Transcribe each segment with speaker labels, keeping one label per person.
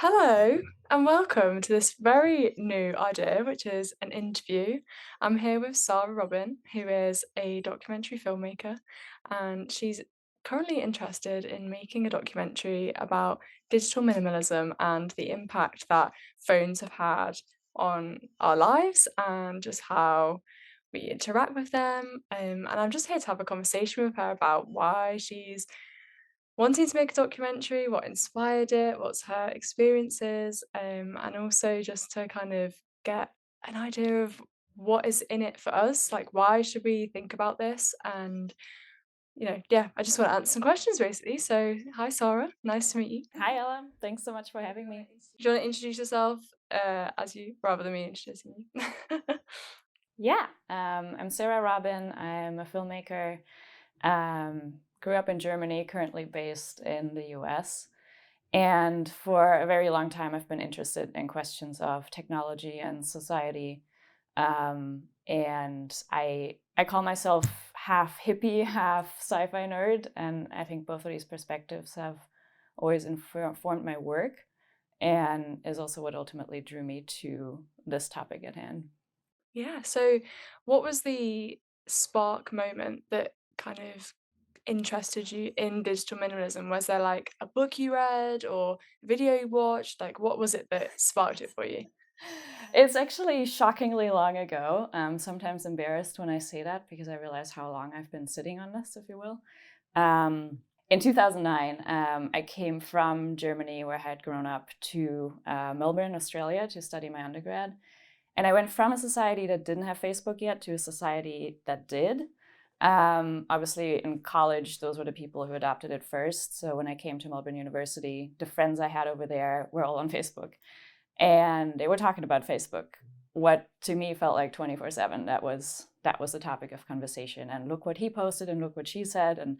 Speaker 1: Hello and welcome to this very new idea, which is an interview. I'm here with Sara Robin, who is a documentary filmmaker, and she's currently interested in making a documentary about digital minimalism and the impact that phones have had on our lives and just how we interact with them. And I'm just here to have a conversation with her about why she's wanting to make a documentary, what inspired it, what's her experiences, and also just to kind of get an idea of what is in it for us. Like, why should we think about this? And, yeah, I just want to answer some questions basically. So, hi, Sarah. Nice to meet you.
Speaker 2: Hi, Ella. Thanks so much for having me.
Speaker 1: Do you want to introduce yourself as you rather than me introducing you?
Speaker 2: Yeah, I'm Sara Robin. I'm a filmmaker. Grew up in Germany, currently based in the US. And for a very long time, I've been interested in questions of technology and society. And I call myself half hippie, half sci-fi nerd. And I think both of these perspectives have always informed my work and is also what ultimately drew me to this topic at hand.
Speaker 1: Yeah. So, what was the spark moment that kind of interested you in digital minimalism? Was there like a book you read or a video you watched? Like, what was it that sparked it for you?
Speaker 2: It's actually shockingly long ago. I'm sometimes embarrassed when I say that because I realize how long I've been sitting on this, if you will. In 2009, I came from Germany, where I had grown up, to Melbourne, Australia, to study my undergrad. And I went from a society that didn't have Facebook yet to a society that did. Obviously, in college, those were the people who adopted it first. So when I came to Melbourne University, the friends I had over there were all on Facebook. And they were talking about Facebook, what to me felt like 24/7. That was the topic of conversation. And look what he posted, and look what she said, and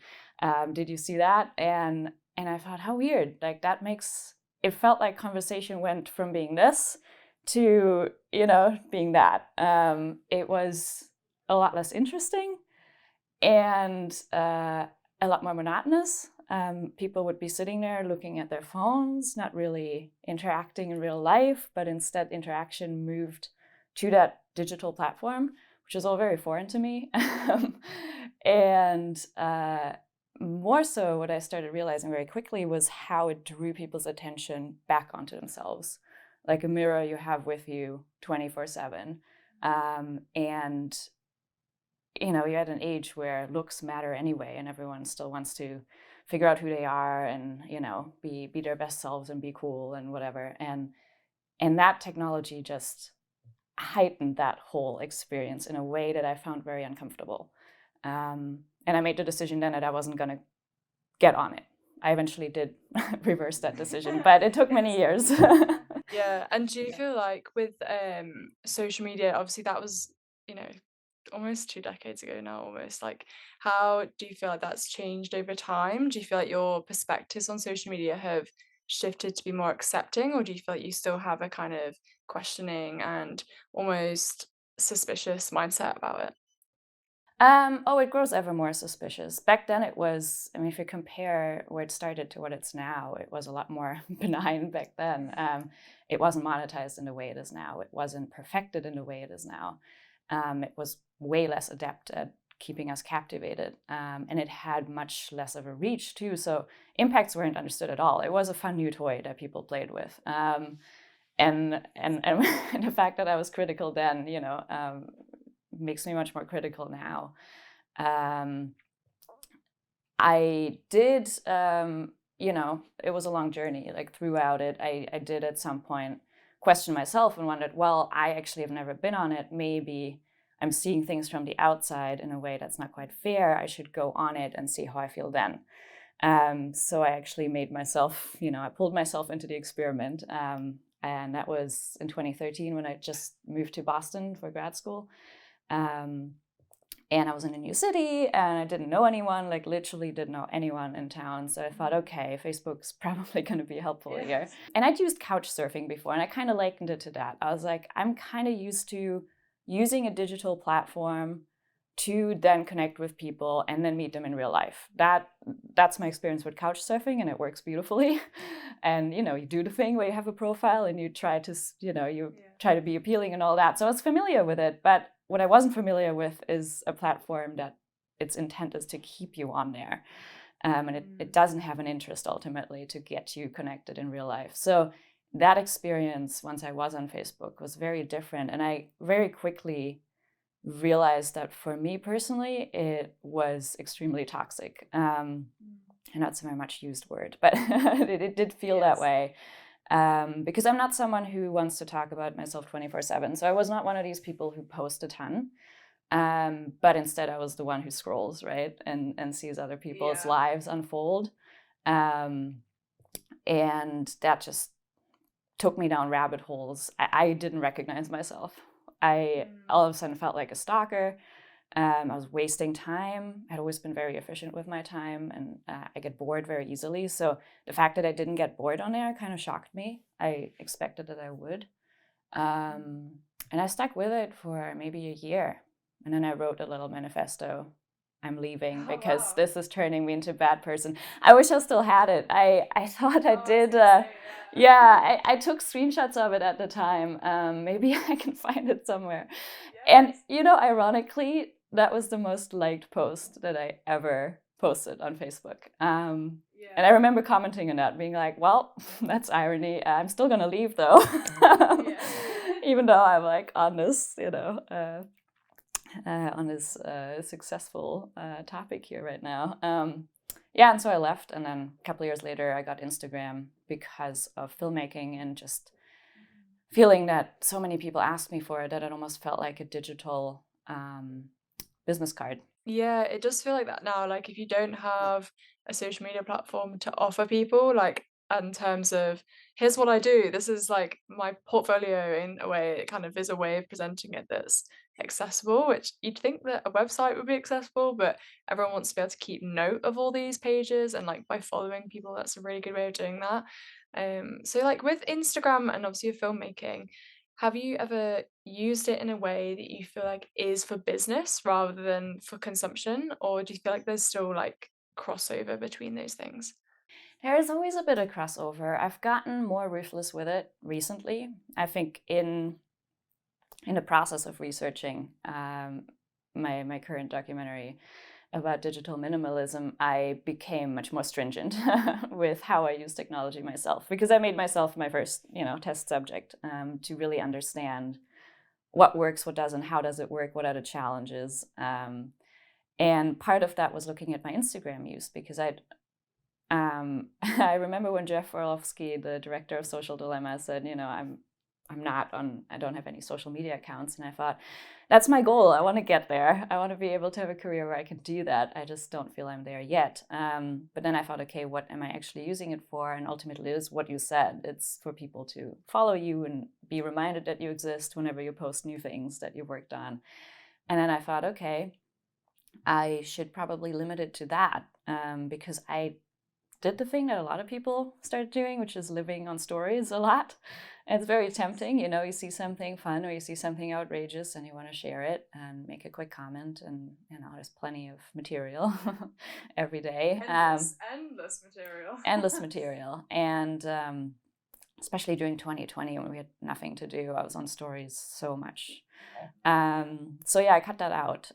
Speaker 2: did you see that? And I thought, how weird. Like that makes it felt like conversation went from being this to being that. It was a lot less interesting and a lot more monotonous. People would be sitting there looking at their phones, not really interacting in real life, but instead interaction moved to that digital platform, which is all very foreign to me. and More so, what I started realizing very quickly was how it drew people's attention back onto themselves, like a mirror you have with you 24/7. And you're at an age where looks matter anyway, and everyone still wants to figure out who they are and be their best selves and be cool and whatever. And that technology just heightened that whole experience in a way that I found very uncomfortable. And I made the decision then that I wasn't going to get on it. I eventually did reverse that decision, but it took many years.
Speaker 1: Yeah. And do you feel like with social media, obviously that was, almost 2 decades ago now, almost. Like, how do you feel like that's changed over time? Do you feel like your perspectives on social media have shifted to be more accepting, or do you feel like you still have a kind of questioning and almost suspicious mindset about it?
Speaker 2: Oh, it grows ever more suspicious. Back then, it was, I mean, if you compare where it started to what it's now, it was a lot more benign back then. It wasn't monetized in the way it is now. It wasn't perfected in the way it is now. It was way less adept at keeping us captivated. And it had much less of a reach, too. So impacts weren't understood at all. It was a fun new toy that people played with. And the fact that I was critical then, makes me much more critical now. Um, I did, it was a long journey. Like throughout it, I did at some point question myself and wondered, well, I actually have never been on it. Maybe I'm seeing things from the outside in a way that's not quite fair. I should go on it and see how I feel then. So I actually made myself, I pulled myself into the experiment. And that was in 2013 when I just moved to Boston for grad school. Um, and I was in a new city and I didn't know anyone, like literally didn't know anyone in town. So I thought, okay, Facebook's probably going to be helpful here. And I'd used couch surfing before and I kind of likened it to that. I was like, I'm kind of used to using a digital platform to then connect with people and then meet them in real life. That's my experience with couch surfing, and it works beautifully. And you do the thing where you have a profile and you try to you
Speaker 1: Yeah.
Speaker 2: try to be appealing and all that. So I was familiar with it, but what I wasn't familiar with is a platform that its intent is to keep you on there. And it doesn't have an interest ultimately to get you connected in real life. So that experience, once I was on Facebook, was very different. And I very quickly realized that for me personally, it was extremely toxic. And that's a very much used word, but it did feel that
Speaker 1: Yes.
Speaker 2: way. Because I'm not someone who wants to talk about myself 24/7. So I was not one of these people who post a ton. But instead, I was the one who scrolls, right? And sees other people's
Speaker 1: Yeah.
Speaker 2: lives unfold. Um, and that just took me down rabbit holes. I didn't recognize myself. I all of a sudden felt like a stalker. I was wasting time. I'd always been very efficient with my time, and I get bored very easily. So the fact that I didn't get bored on there kind of shocked me. I expected that I would. And I stuck with it for maybe a year. And then I wrote a little manifesto. I'm leaving
Speaker 1: Oh
Speaker 2: because
Speaker 1: wow.
Speaker 2: this is turning me into a bad person. I wish I still had it. I thought I
Speaker 1: Oh, I was
Speaker 2: did.
Speaker 1: gonna say,
Speaker 2: Yeah,
Speaker 1: yeah.
Speaker 2: I took screenshots of it at the time. Maybe I can find it somewhere. And,
Speaker 1: Yes.
Speaker 2: ironically, that was the most liked post that I ever posted on Facebook. And I
Speaker 1: Yeah.
Speaker 2: remember commenting on that, being like, well, that's irony. I'm still going to leave though.
Speaker 1: Yeah.
Speaker 2: Even though I'm like on this, on this successful topic here right now. Yeah, and so I left. And then a couple of years later, I got Instagram because of filmmaking and just feeling that so many people asked me for it that it almost felt like a digital business card.
Speaker 1: Yeah, it does feel like that now. Like, if you don't have a social media platform to offer people, like, in terms of, here's what I do, this is like my portfolio in a way, it kind of is a way of presenting it that's accessible, which you'd think that a website would be accessible, but everyone wants to be able to keep note of all these pages. And like by following people, that's a really good way of doing that. So like with Instagram and obviously your filmmaking, have you ever used it in a way that you feel like is for business rather than for consumption? Or do you feel like there's still like crossover between those things?
Speaker 2: There is always a bit of crossover. I've gotten more ruthless with it recently. I think in the process of researching my current documentary about digital minimalism, I became much more stringent with how I use technology myself, because I made myself my first, test subject, to really understand what works, what doesn't, how does it work, what are the challenges. And part of that was looking at my Instagram use, because I remember when Jeff Orlovsky, the director of Social Dilemma, said, I'm not on, I don't have any social media accounts. And I thought, that's my goal. I want to get there. I want to be able to have a career where I can do that. I just don't feel I'm there yet. But then I thought, okay, what am I actually using it for? And ultimately, it is what you said. It's for people to follow you and be reminded that you exist whenever you post new things that you worked on. And then I thought, okay, I should probably limit it to that, because I did the thing that a lot of people started doing, which is living on stories a lot. And it's very tempting, you see something fun or you see something outrageous and you want to share it and make a quick comment. And, there's plenty of material every day.
Speaker 1: Endless material.
Speaker 2: Endless material. And especially during 2020 when we had nothing to do, I was on stories so much. So yeah, I cut that out,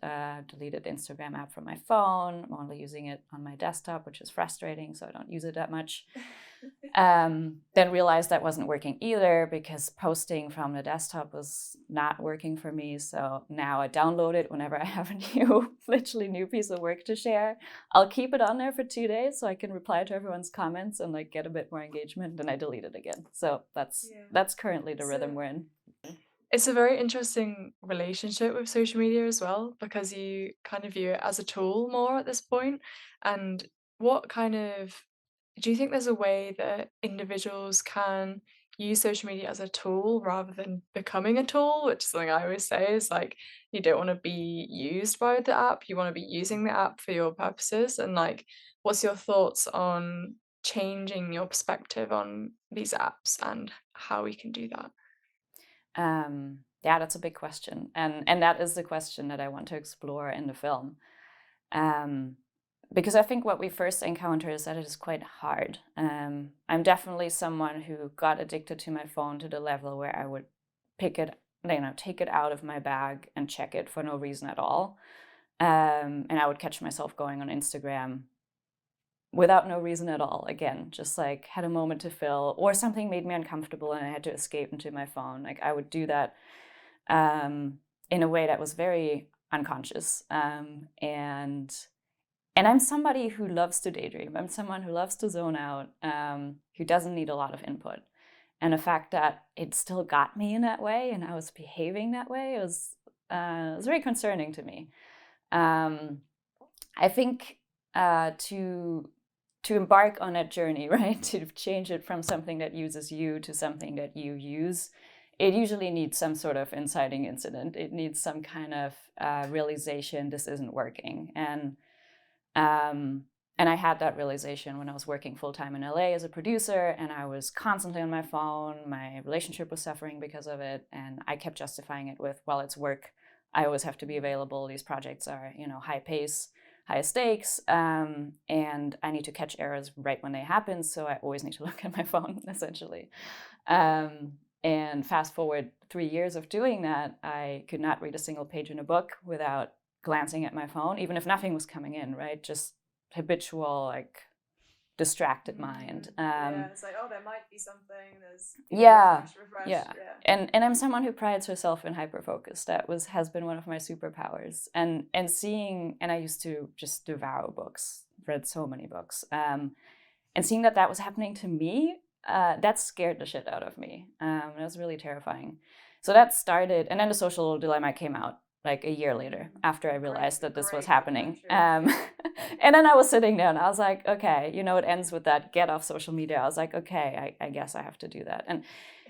Speaker 2: deleted the Instagram app from my phone. I'm only using it on my desktop, which is frustrating, so I don't use it that much. Then realized that wasn't working either, because posting from the desktop was not working for me. So now I download it whenever I have a literally new piece of work to share. I'll keep it on there for 2 days so I can reply to everyone's comments and like get a bit more engagement. Then I delete it again. So
Speaker 1: Yeah.
Speaker 2: that's currently the
Speaker 1: So
Speaker 2: rhythm we're in.
Speaker 1: it's a very interesting relationship with social media as well, because you kind of view it as a tool more at this point. And what kind of do you think there's a way that individuals can use social media as a tool rather than becoming a tool? Which is something I always say is like, you don't want to be used by the app, you want to be using the app for your purposes. And like, what's your thoughts on changing your perspective on these apps and how we can do that?
Speaker 2: Yeah, that's a big question, and that is the question that I want to explore in the film. Um, because I think what we first encounter is that it is quite hard. I'm definitely someone who got addicted to my phone to the level where I would pick it, take it out of my bag and check it for no reason at all. And I would catch myself going on Instagram without no reason at all. Again, just like had a moment to fill, or something made me uncomfortable and I had to escape into my phone. Like I would do that in a way that was very unconscious. And I'm somebody who loves to daydream. I'm someone who loves to zone out, who doesn't need a lot of input. And the fact that it still got me in that way and I was behaving that way was very concerning to me. I think to embark on that journey, right, to change it from something that uses you to something that you use, it usually needs some sort of inciting incident. It needs some kind of realization this isn't working. And I had that realization when I was working full time in LA as a producer, and I was constantly on my phone. My relationship was suffering because of it, and I kept justifying it with, well, it's work. I always have to be available. These projects are, high pace, high stakes, and I need to catch errors right when they happen. So I always need to look at my phone, essentially. And fast forward 3 years of doing that, I could not read a single page in a book without glancing at my phone, even if nothing was coming in, right? Just habitual, like distracted mind.
Speaker 1: Yeah, it's like, oh, there might be something. There's
Speaker 2: Yeah,
Speaker 1: refresh.
Speaker 2: yeah.
Speaker 1: Yeah.
Speaker 2: And I'm someone who prides herself in hyperfocus. That has been one of my superpowers. And seeing, and I used to just devour books, read so many books, and seeing that was happening to me, that scared the shit out of me. That was really terrifying. So that started, and then the social dilemma came out like a year later after I realized that this was happening. And then I was sitting there and I was like, okay, it ends with that get off social media. I was like, okay, I guess I have to do that. And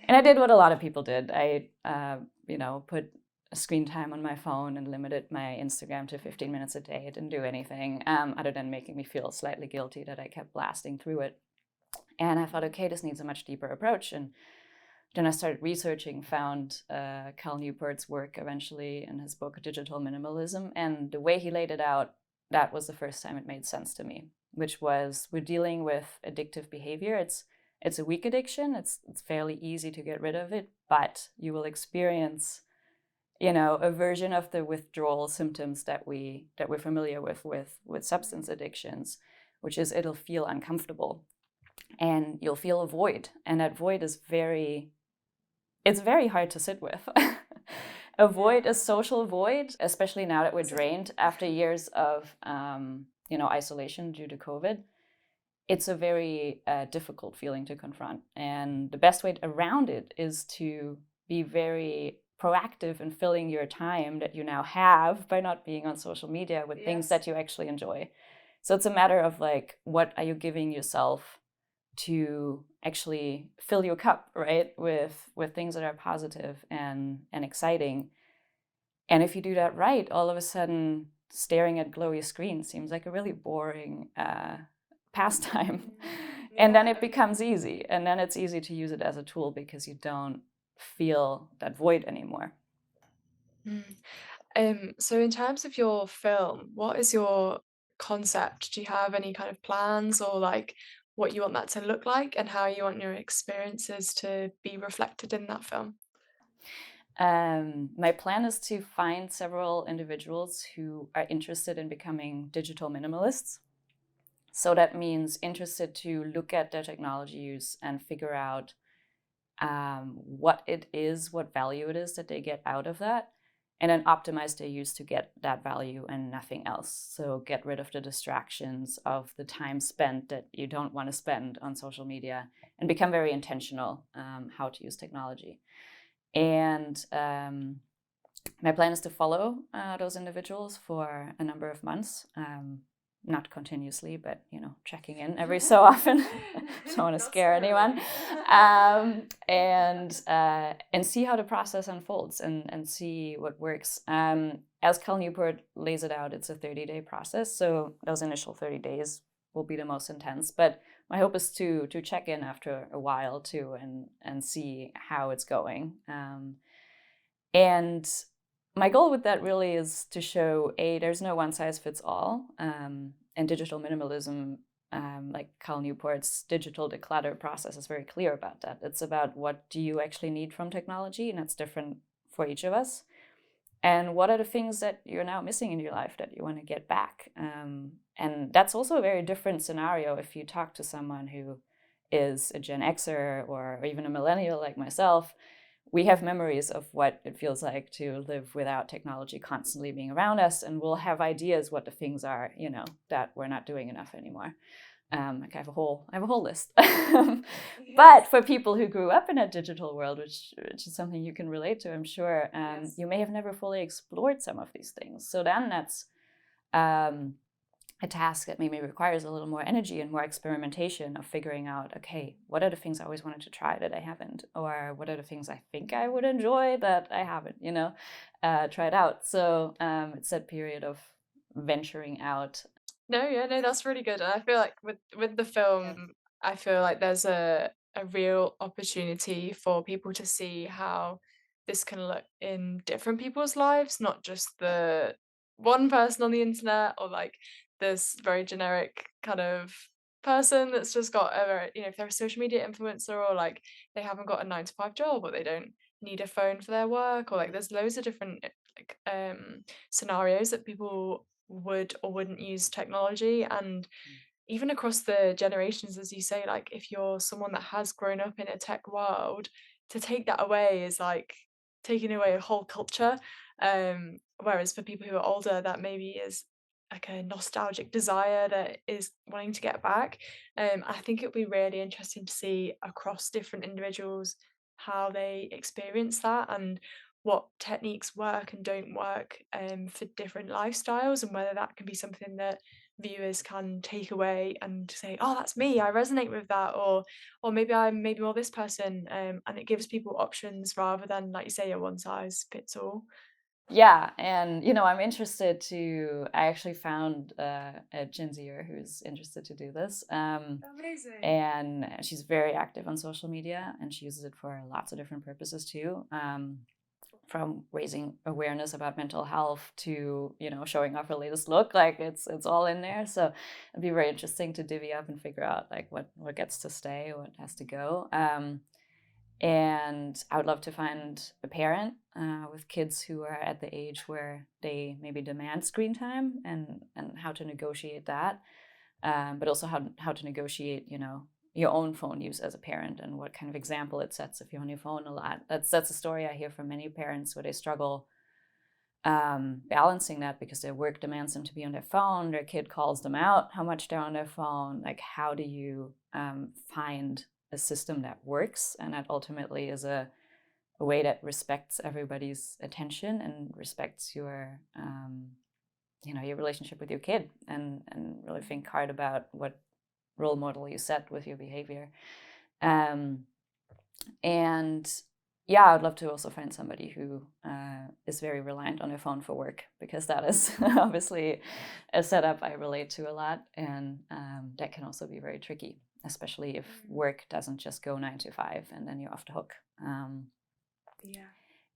Speaker 2: I did what a lot of people did. I, put screen time on my phone and limited my Instagram to 15 minutes a day. It didn't do anything other than making me feel slightly guilty that I kept blasting through it. And I thought, okay, this needs a much deeper approach. And then I started researching, found Cal Newport's work eventually in his book, Digital Minimalism. And the way he laid it out, that was the first time it made sense to me, which was we're dealing with addictive behavior. It's a weak addiction. It's fairly easy to get rid of it, but you will experience, a version of the withdrawal symptoms that we're familiar with substance addictions, which is it'll feel uncomfortable and you'll feel a void. And that void is it's very hard to sit with. A void, a social void, especially now that we're drained after years of isolation due to COVID. It's a very difficult feeling to confront. And the best way around it is to be very proactive in filling your time that you now have by not being on social media with things that you actually enjoy. So it's a matter of like, what are you giving yourself to actually fill your cup, right, with things that are positive and exciting. And if you do that right, all of a sudden staring at glowy screens seems like a really boring pastime. And then it becomes easy, and then it's easy to use it as a tool because you don't feel that void anymore.
Speaker 1: So in terms of your film, what is your concept? Do you have any kind of plans or like what you want that to look like and how you want your experiences to be reflected in that film?
Speaker 2: My plan is to find several individuals who are interested in becoming digital minimalists. So that means interested to look at their technology use and figure out what it is, what value it is that they get out of that, and then optimize their use to get that value and nothing else. So get rid of the distractions of the time spent that you don't want to spend on social media and become very intentional how to use technology. And my plan is to follow those individuals for a number of months. Not continuously, but checking in every so often. Don't want to scare anyone, and see how the process unfolds and see what works. As Cal Newport lays it out, it's a 30-day process, so those initial 30 days will be the most intense. But my hope is to check in after a while too and see how it's going. And my goal with that really is to show there's no one size fits all, and digital minimalism, like Cal Newport's digital declutter process, is very clear about that. It's about what do you actually need from technology, and that's different for each of us. And what are the things that you're now missing in your life that you want to get back? And that's also a very different scenario if you talk to someone who is a Gen Xer or even a millennial like myself. We have memories of what it feels like to live without technology constantly being around us, and we'll have ideas what the things are, that we're not doing enough anymore. Like I have a whole list. But for people who grew up in a digital world, which is something you can relate to, I'm sure,
Speaker 1: Yes.
Speaker 2: you may have never fully explored some of these things. So then that's um, a task that maybe requires a little more energy and more experimentation of figuring out, okay, what are the things I always wanted to try that I haven't, or what are the things I think I would enjoy that I haven't, tried out. So it's that period of venturing out.
Speaker 1: No, yeah, no, that's really good. And I feel like with the
Speaker 2: Yeah.
Speaker 1: film, I feel like there's a real opportunity for people to see how this can look in different people's lives, not just the one person on the internet or like this very generic kind of person that's just got a very, if they're a social media influencer or like they haven't got a 9 to 5 job or they don't need a phone for their work or like there's loads of different like scenarios that people would or wouldn't use technology. And even across the generations, as you say, like if you're someone that has grown up in a tech world, to take that away is like taking away a whole culture. Whereas for people who are older, that maybe is like a nostalgic desire that is wanting to get back. I think it would be really interesting to see across different individuals how they experience that and what techniques work and don't work for different lifestyles, and whether that can be something that viewers can take away and say, "Oh, that's me. I resonate with that," or maybe I'm maybe more this person, and it gives people options rather than, like you say, a one size fits all.
Speaker 2: Yeah, and I'm interested to. I actually found a Gen Zer who's interested to do this,
Speaker 1: Amazing.
Speaker 2: and she's very active on social media, and she uses it for lots of different purposes too. From raising awareness about mental health to showing off her latest look, like it's all in there. So it'd be very interesting to divvy up and figure out like what gets to stay, what has to go. And I would love to find a parent with kids who are at the age where they maybe demand screen time, and how to negotiate that, but also how to negotiate, your own phone use as a parent, and what kind of example it sets if you're on your phone a lot. That's a story I hear from many parents where they struggle balancing that because their work demands them to be on their phone. Their kid calls them out how much they're on their phone. Like, how do you find a system that works and that ultimately is a way that respects everybody's attention and respects your relationship with your kid, and really think hard about what role model you set with your behavior. Um, and yeah, I'd love to also find somebody who is very reliant on their phone for work, because that is obviously a setup I relate to a lot, and that can also be very tricky, especially if work doesn't just go 9 to 5 and then you're off the hook.
Speaker 1: Yeah.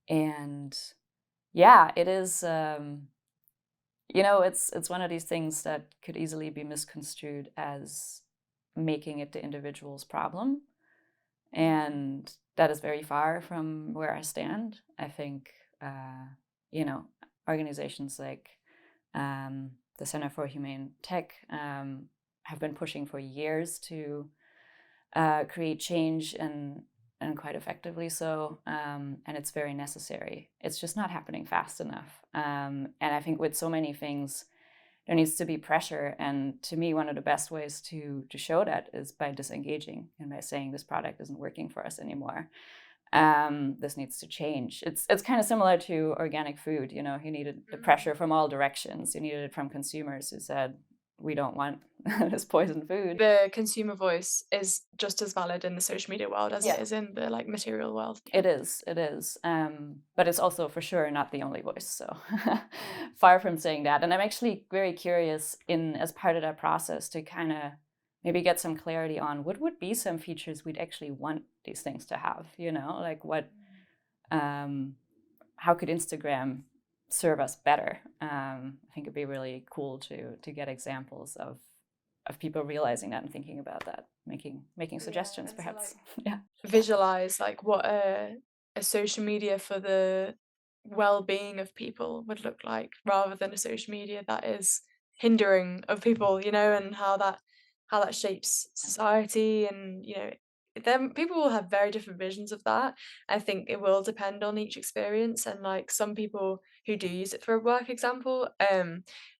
Speaker 2: And yeah, it is. It's one of these things that could easily be misconstrued as making it the individual's problem, and that is very far from where I stand. I think you know organizations like the Center for Humane Tech have been pushing for years to create change, and quite effectively so. And it's very necessary. It's just not happening fast enough. And I think with so many things, there needs to be pressure. And to me, one of the best ways to show that is by disengaging and by saying this product isn't working for us anymore. This needs to change. It's kind of similar to organic food. You needed the pressure from all directions. You needed it from consumers who said, we don't want this poison food.
Speaker 1: The consumer voice is just as valid in the social media world as it
Speaker 2: Yeah.
Speaker 1: is in the like material world.
Speaker 2: It is, it is. But it's also for sure not the only voice. So far from saying that. And I'm actually very curious as part of that process to kind of maybe get some clarity on what would be some features we'd actually want these things to have, like what how could Instagram serve us better? I think it'd be really cool to get examples of people realizing that and thinking about that, making suggestions,
Speaker 1: And to
Speaker 2: perhaps.
Speaker 1: like
Speaker 2: Yeah.
Speaker 1: visualize like what a social media for the well-being of people would look like rather than a social media that is hindering of people, and how that shapes society. And then people will have very different visions of that. I think it will depend on each experience, and like some people who do use it for a work example,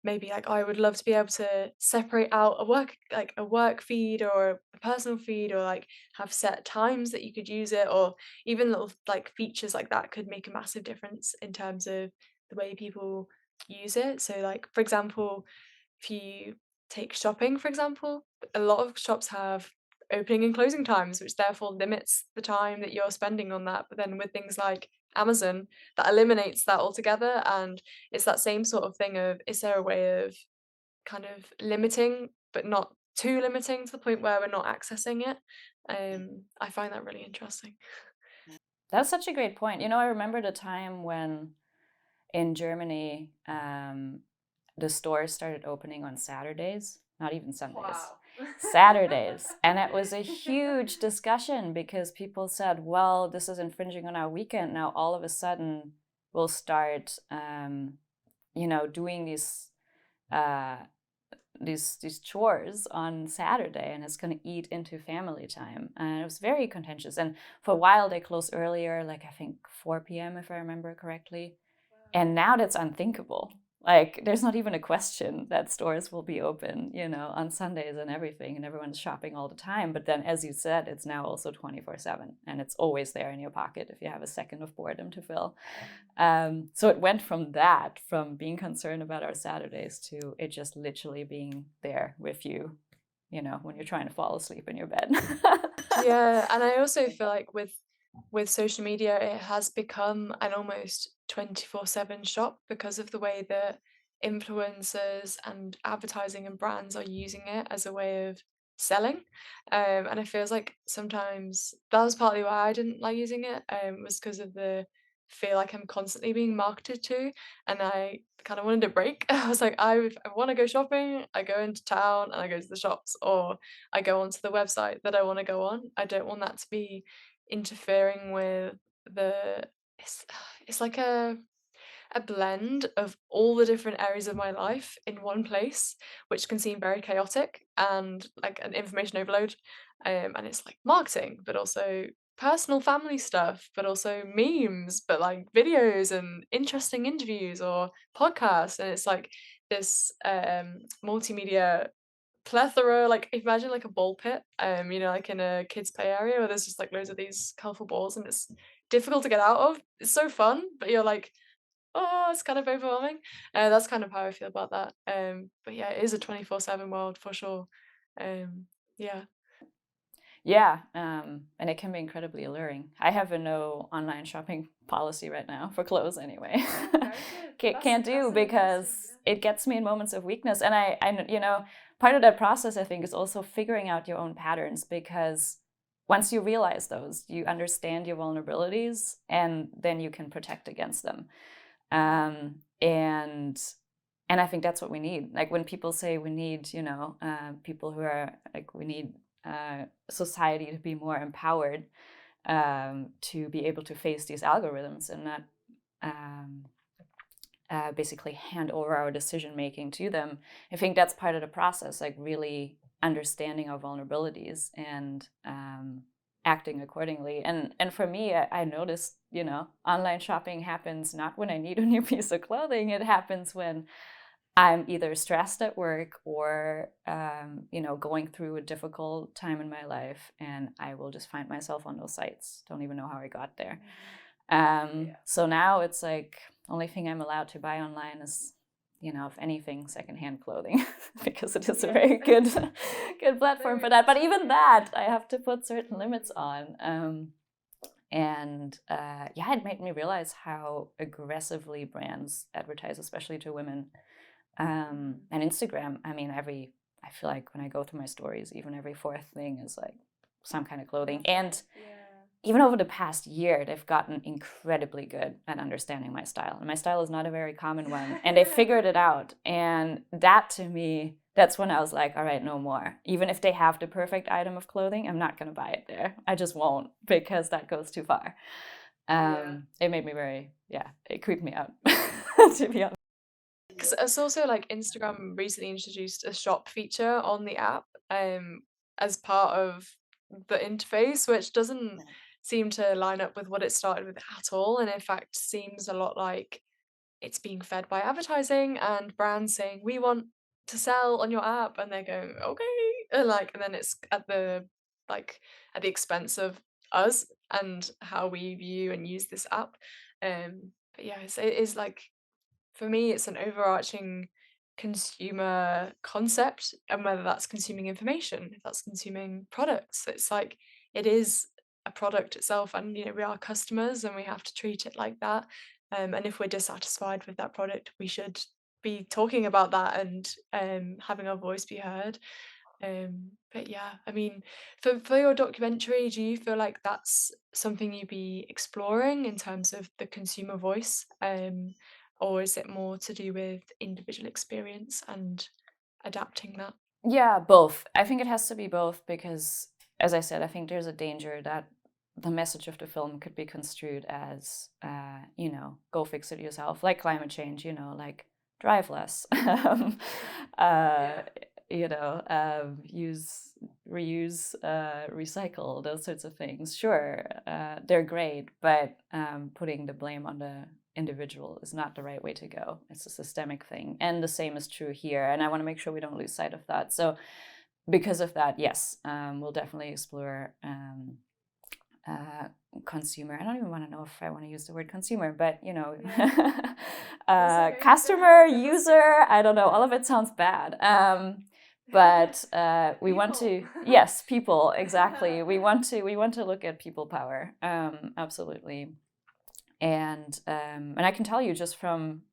Speaker 1: maybe like, "Oh, I would love to be able to separate out a work feed or a personal feed, or like have set times that you could use it, or even little like features like that could make a massive difference in terms of the way people use it. So like for example, if you take shopping for example, a lot of shops have opening and closing times, which therefore limits the time that you're spending on that. But then with things like Amazon, that eliminates that altogether. And it's that same sort of thing of, is there a way of kind of limiting, but not too limiting to the point where we're not accessing it? I find that really interesting.
Speaker 2: That's such a great point. I remember the time when in Germany, the stores started opening on Saturdays, not even Sundays,
Speaker 1: Wow.
Speaker 2: Saturdays. And it was a huge discussion because people said, well, this is infringing on our weekend. Now, all of a sudden, we'll start, doing uh, these chores on Saturday, and it's going to eat into family time. And it was very contentious. And for a while, they closed earlier, like I think 4 p.m., if I remember correctly. And now that's unthinkable. Like, there's not even a question that stores will be open, on Sundays and everything, and everyone's shopping all the time. But then, as you said, it's now also 24/7, and it's always there in your pocket if you have a second of boredom to fill. So it went from being concerned about our Saturdays to it just literally being there with you, when you're trying to fall asleep in your bed.
Speaker 1: Yeah, and I also feel like with social media, it has become an almost 24/7 shop because of the way that influencers and advertising and brands are using it as a way of selling. And it feels like sometimes that was partly why I didn't like using it, was because of the feel like I'm constantly being marketed to, and I kind of wanted a break. I was like, if I want to go shopping, I go into town and I go to the shops, or I go onto the website that I wanna go on. I don't want that to be interfering with the it's it's like a blend of all the different areas of my life in one place, which can seem very chaotic and like an information overload. And it's like marketing, but also personal family stuff, but also memes, but like videos and interesting interviews or podcasts. And it's like this multimedia plethora. Like imagine like a ball pit, like in a kids play area where there's just like loads of these colorful balls and it's difficult to get out of. It's so fun, but you're like, oh, it's kind of overwhelming. That's kind of how I feel about that. But yeah, it is a 24/7 world for sure. Yeah.
Speaker 2: Yeah, and it can be incredibly alluring. I have a no online shopping policy right now for clothes anyway.
Speaker 1: Oh, very good.
Speaker 2: Can't
Speaker 1: That's
Speaker 2: do
Speaker 1: so interesting.
Speaker 2: because it gets me in moments of weakness. And part of that process, I think, is also figuring out your own patterns, because once you realize those, you understand your vulnerabilities, and then you can protect against them. And I think that's what we need. Like when people say we need, people who are like, we need society to be more empowered, to be able to face these algorithms and not um, basically hand over our decision making to them. I think that's part of the process, like really understanding our vulnerabilities and acting accordingly. And for me, I noticed, online shopping happens not when I need a new piece of clothing. It happens when I'm either stressed at work or, going through a difficult time in my life, and I will just find myself on those sites. Don't even know how I got there. So now it's like only thing I'm allowed to buy online is, if anything, secondhand clothing, because it is a very good platform for that. But even that, I have to put certain limits on. It made me realize how aggressively brands advertise, especially to women. And Instagram, I mean, I feel like when I go through my stories, even every fourth thing is like some kind of clothing. And even over the past year, they've gotten incredibly good at understanding my style. And my style is not a very common one. And they figured it out. And that, to me, that's when I was like, all right, no more. Even if they have the perfect item of clothing, I'm not going to buy it there. I just won't, because that goes too far. It made me very, it creeped me out, to be honest.
Speaker 1: Because it's also like Instagram recently introduced a shop feature on the app as part of the interface, which doesn't seem to line up with what it started with at all, and in fact seems a lot like it's being fed by advertising and brands saying we want to sell on your app, and they're going okay, and then it's like at the expense of us and how we view and use this app. But yeah, it is like for me, it's an overarching consumer concept, and whether that's consuming information, if that's consuming products, it's like it is a product itself, and we are customers, and we have to treat it like that. And if we're dissatisfied with that product, we should be talking about that and having our voice be heard. But yeah, I mean, for your documentary, do you feel like that's something you'd be exploring in terms of the consumer voice? Or is it more to do with individual experience and adapting that?
Speaker 2: Yeah, both. I think it has to be both because, as I said, I think there's a danger that the message of the film could be construed as, go fix it yourself, like climate change, like drive less, uh, use, reuse, recycle, those sorts of things. Sure, they're great, but putting the blame on the individual is not the right way to go. It's a systemic thing. And the same is true here. And I want to make sure we don't lose sight of that. So because of that, yes, we'll definitely explore consumer. I don't even want to know if I want to use the word consumer, but
Speaker 1: Okay.
Speaker 2: customer, user, I don't know. All of it sounds bad. But we want to, yes, people, exactly. We want to look at people power. Absolutely. And I can tell you just from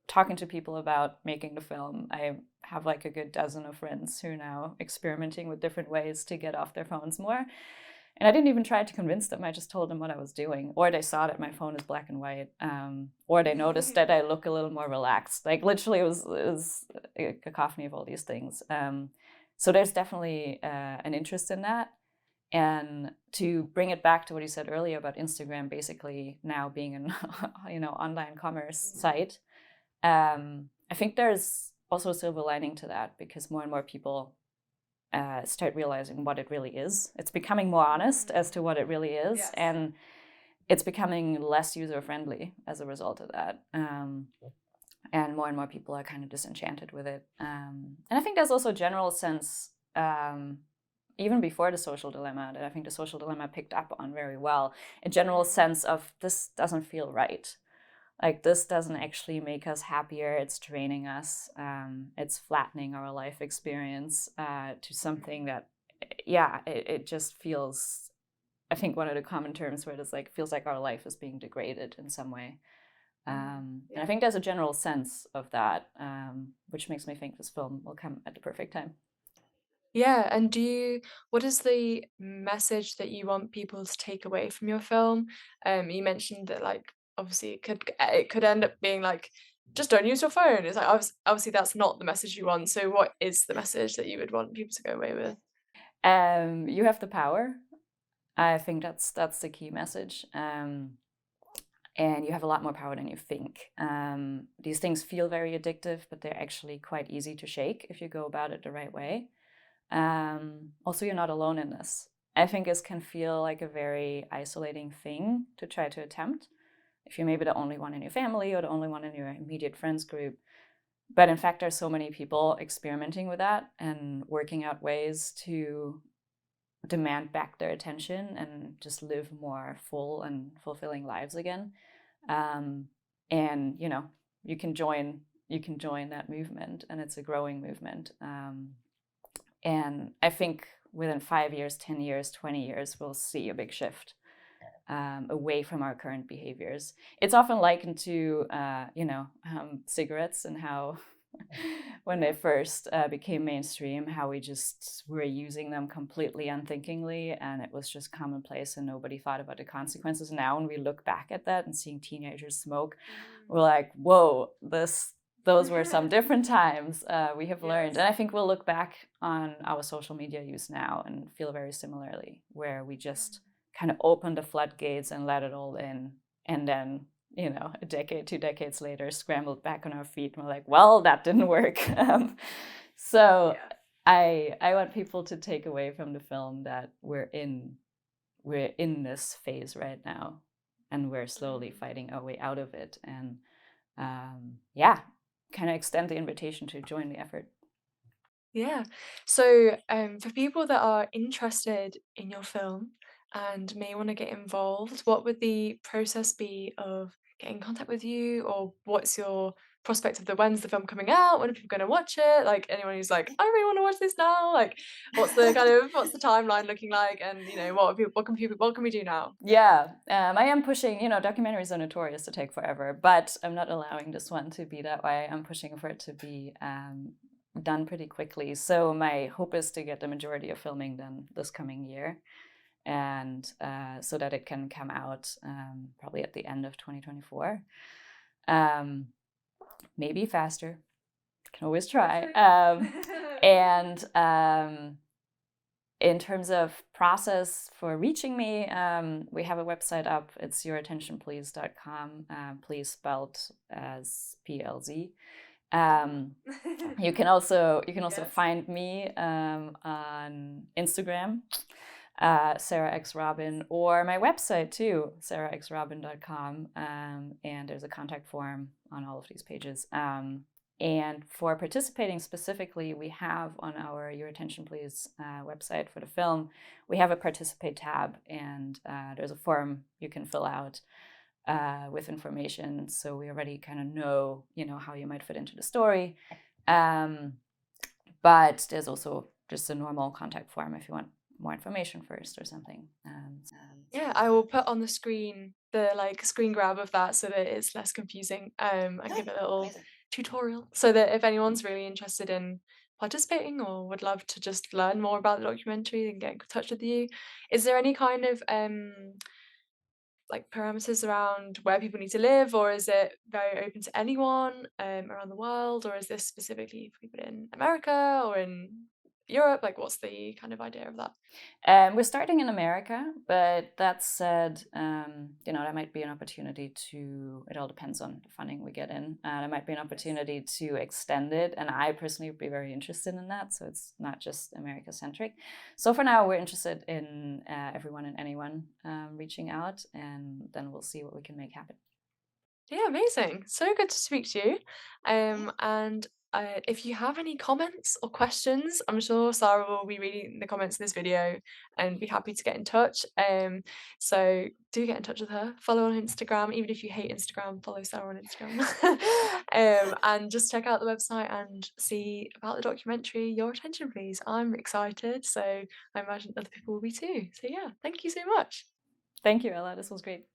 Speaker 2: talking to people about making the film, I have like a good dozen of friends who are now experimenting with different ways to get off their phones more. And I didn't even try to convince them. I just told them what I was doing. Or they saw that my phone is black and white. Or they noticed that I look a little more relaxed. Like literally, it was a cacophony of all these things. So there's definitely an interest in that. And to bring it back to what you said earlier about Instagram basically now being an online commerce site, I think there's also a silver lining to that because more and more people start realizing what it really is. It's becoming more honest as to what it really is, yes. And it's becoming less user-friendly as a result of that. And more people are kind of disenchanted with it. And I think there's also a general sense, even before the social dilemma, that I think the social dilemma picked up on very well, a general sense of this doesn't feel right. Like this doesn't actually make us happier. It's draining us. It's flattening our life experience to something that, it just feels, I think one of the common terms for it is like, feels like our life is being degraded in some way. And I think there's a general sense of that, which makes me think this film will come at the perfect time.
Speaker 1: Yeah, and what is the message that you want people to take away from your film? You mentioned that like obviously it could end up being like just don't use your phone. It's like obviously that's not the message you want. So what is the message that you would want people to go away with?
Speaker 2: You have the power. I think that's the key message. And you have a lot more power than you think. These things feel very addictive, but they're actually quite easy to shake if you go about it the right way. Also, you're not alone in this. I think this can feel like a very isolating thing to try to attempt if you're maybe the only one in your family or the only one in your immediate friends group. But in fact, there's so many people experimenting with that and working out ways to demand back their attention and just live more full and fulfilling lives again. And you can join that movement, and it's a growing movement. And I think within 5 years, 10 years, 20 years, we'll see a big shift away from our current behaviors. It's often likened to, cigarettes and how when they
Speaker 1: Yeah.
Speaker 2: first became mainstream, how we just were using them completely unthinkingly, and it was just commonplace and nobody thought about the consequences. Now when we look back at that and seeing teenagers smoke, we're like, whoa, those were some different times. We have learned,
Speaker 1: Yes.
Speaker 2: and I think we'll look back on our social media use now and feel very similarly, where we just kind of opened the floodgates and let it all in, and then a decade, 2 decades later, scrambled back on our feet and we're like, well, that didn't work. So
Speaker 1: Yeah.
Speaker 2: I want people to take away from the film that we're in this phase right now, and we're slowly
Speaker 1: Mm.
Speaker 2: fighting our way out of it. And yeah, kind of extend the invitation to join the effort.
Speaker 1: Yeah. So, for people that are interested in your film and may want to get involved, what would the process be of getting in contact with you, or what's your prospect of when's the film coming out? When are people going to watch it? Like anyone who's like, I really want to watch this now. Like, what's the timeline looking like? And what can we do now?
Speaker 2: Yeah, I am pushing, documentaries are notorious to take forever, but I'm not allowing this one to be that way. I'm pushing for it to be done pretty quickly. So my hope is to get the majority of filming done this coming year, and so that it can come out probably at the end of 2024. Um, Maybe faster. Can always try.
Speaker 1: Okay.
Speaker 2: And in terms of process for reaching me, we have a website up. It's yourattentionplease.com, please spelled as PLZ. Um, you can also
Speaker 1: Yes.
Speaker 2: find me on Instagram, Sara X Robin, or my website too, saraxrobin.com. And there's a contact form on all of these pages. And for participating specifically, we have on our Your Attention Please website for the film, we have a participate tab, and there's a form you can fill out with information. So we already kind of know, how you might fit into the story. Um, but there's also just a normal contact form if you want more information first or something.
Speaker 1: Yeah, I will put on the screen the screen grab of that so that it's less confusing. And give a little
Speaker 2: Amazing.
Speaker 1: tutorial so that if anyone's really interested in participating or would love to just learn more about the documentary and get in touch with you, is there any kind of parameters around where people need to live, or is it very open to anyone around the world, or is this specifically for people in America or in Europe? Like, what's the kind of idea of that?
Speaker 2: We're starting in America, but that said, there might be an opportunity to, it all depends on the funding we get in. There might be an
Speaker 1: Yes.
Speaker 2: opportunity to extend it. And I personally would be very interested in that. So it's not just America centric. So for now, we're interested in everyone and anyone reaching out, and then we'll see what we can make happen.
Speaker 1: Yeah, amazing. So good to speak to you. And if you have any comments or questions, I'm sure Sarah will be reading the comments of this video and be happy to get in touch. So do get in touch with her. Follow on Instagram, even if you hate Instagram, follow Sarah on Instagram. And just check out the website and see about the documentary. Your attention, please. I'm excited, so I imagine other people will be too. So yeah, thank you so much.
Speaker 2: Thank you, Ella. This was great.